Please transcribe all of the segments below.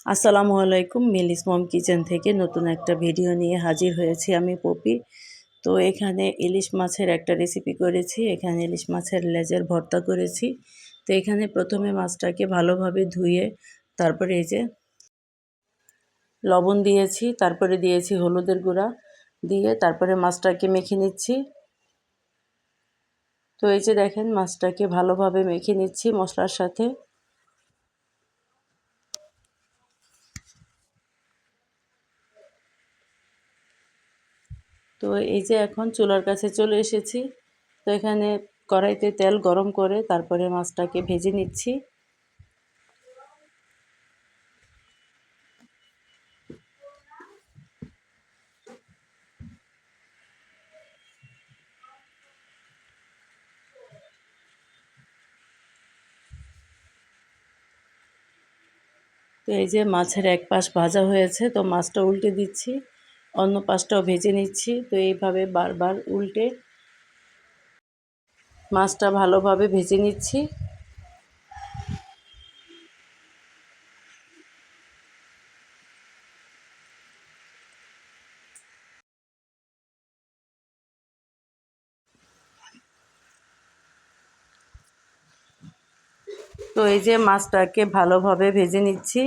আসসালামু আলাইকুম। মিলিস মম কিচেন থেকে নতুন একটা ভিডিও নিয়ে হাজির হয়েছি আমি পপি। তো এখানে ইলিশ মাছের একটা রেসিপি করেছি। এখানে ইলিশ মাছের লেজের ভর্তা করেছি। তো এখানে প্রথমে মাছটাকে ভালোভাবে ধুয়ে তারপরে এই যে লবণ দিয়েছি, তারপরে দিয়েছি হলুদের গুঁড়া দিয়ে তারপরে মাছটাকে মেখে নিচ্ছি। তো এই যে দেখেন মাছটাকে ভালোভাবে মেখে নিচ্ছি মশলার সাথে। তো এই যে এখন চুলার কাছে চলে এসেছি। তো এখানে কড়াইতে তেল গরম করে তারপরে মাছটাকে ভেজে নিচ্ছি। তো এই যে মাছের এক পাশ ভাজা হয়েছে, তো মাছটা উল্টে দিচ্ছি, অন্য পাশটাও ভেজে নিচ্ছি। তো এইভাবে বারবার উল্টে মাছটা ভালোভাবে ভেজে নিচ্ছি। তো এই যে মাছটাকে ভালোভাবে ভেজে নিচ্ছি।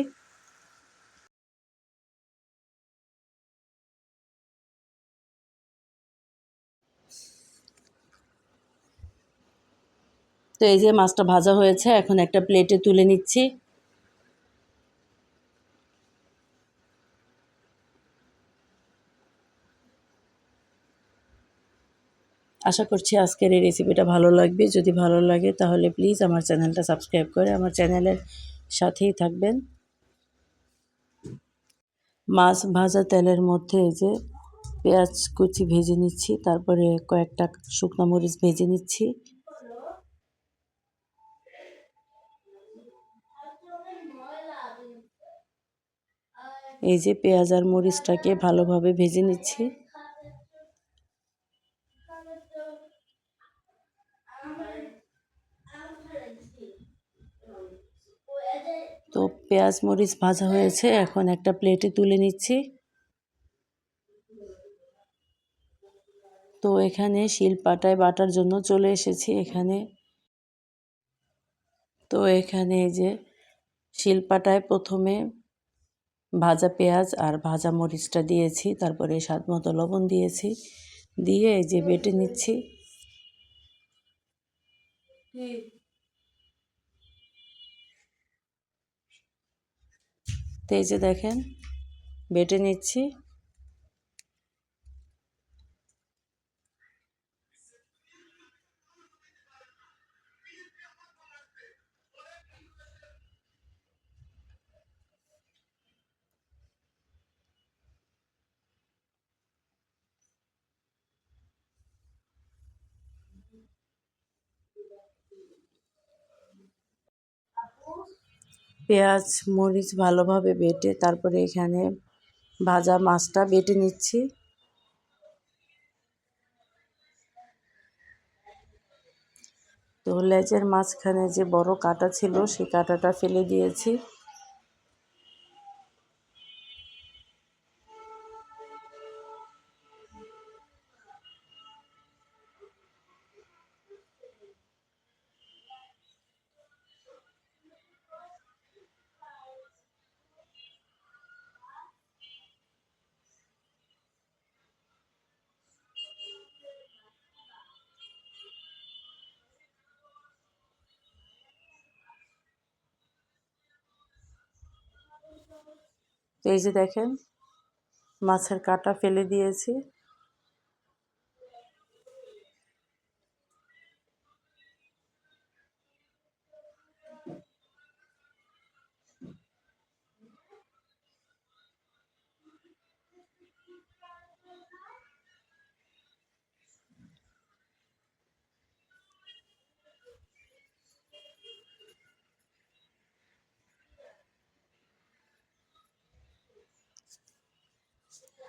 তো এই যে মাছটা ভাজা হয়েছে, এখন একটা প্লেটে তুলে নিচ্ছি। আশা করছি আজকের এই রেসিপিটা ভালো লাগবে। যদি ভালো লাগে তাহলে প্লিজ আমার চ্যানেলটা সাবস্ক্রাইব করে আমার চ্যানেলের সাথেই থাকবেন। মাছ ভাজা তেলের মধ্যে এই যে পেঁয়াজ কুচি ভেজে নিচ্ছি, তারপরে কয়েকটা শুকনো মরিচ ভেজে নিচ্ছি। এই যে পেঁয়াজ আর মরিচটাকে ভালোভাবে ভেজে নিচ্ছি। তো পেঁয়াজ মরিচ ভাজা হয়েছে, এখন একটা প্লেটে তুলে নিচ্ছি। তো এখানে শিলপাটায় বাটার জন্য চলে এসেছি এখানে। তো এখানে এই যে শিলপাটায় প্রথমে ভাজা পেঁয়াজ আর ভাজা মরিচটা দিয়েছি, তারপরে স্বাদ মতো লবণ দিয়েছি, দিয়ে এই যে বেটে নিচ্ছি। তো এই যে দেখেন বেটে নিচ্ছি। পেঁয়াজ মরিচ ভালোভাবে বেটে তারপরে এখানে ভাজা মাছটা বেটে নিচ্ছি। তো লেজের মাঝখানে যে বড় কাঁটা ছিল সেই কাঁটাটা ফেলে দিয়েছি। তো এই যে দেখেন মাছের কাঁটা ফেলে দিয়েছি।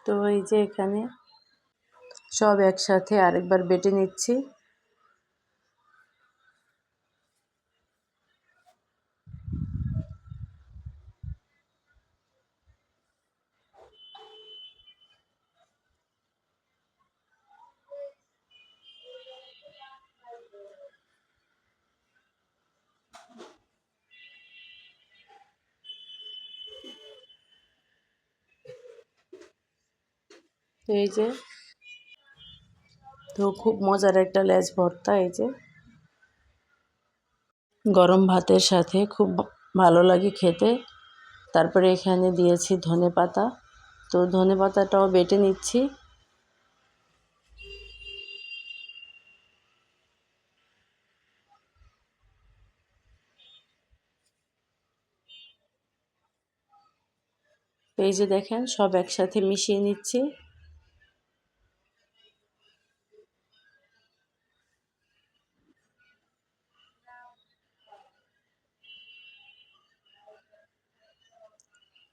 তো এই যে এখানে সব একসাথে আরেকবার বেটে নিচ্ছি। তো এই যে, তো খুব মজার একটা লেজ ভর্তা, এই যে গরম ভাতের সাথে খুব ভালো লাগে খেতে। তারপরে এখানে দিয়েছি ধনেপাতা, তো ধনেপাতাটাও বেটে নিচ্ছি। তো এই যে দেখেন সব একসাথে মিশিয়ে নিচ্ছি।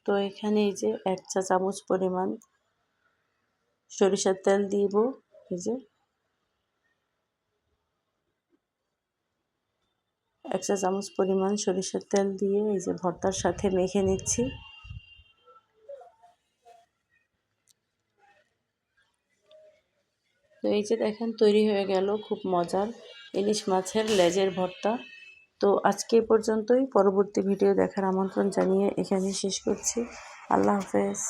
তো এখানে এই যে 1 চা চামচ পরিমাণ সরিষার তেল দিব, এই যে 1 চা চামচ পরিমাণ সরিষার তেল দিয়ে এই যে ভর্তার সাথে মেখে নিচ্ছি। তো এই যে দেখেন তৈরি হয়ে গেল খুব মজার ইলিশ মাছের লেজের ভর্তা। তো আজকে এ পর্যন্তই, পরবর্তী ভিডিও দেখার আমন্ত্রণ জানিয়ে এখানে শেষ করছি। আল্লাহ হাফেজ।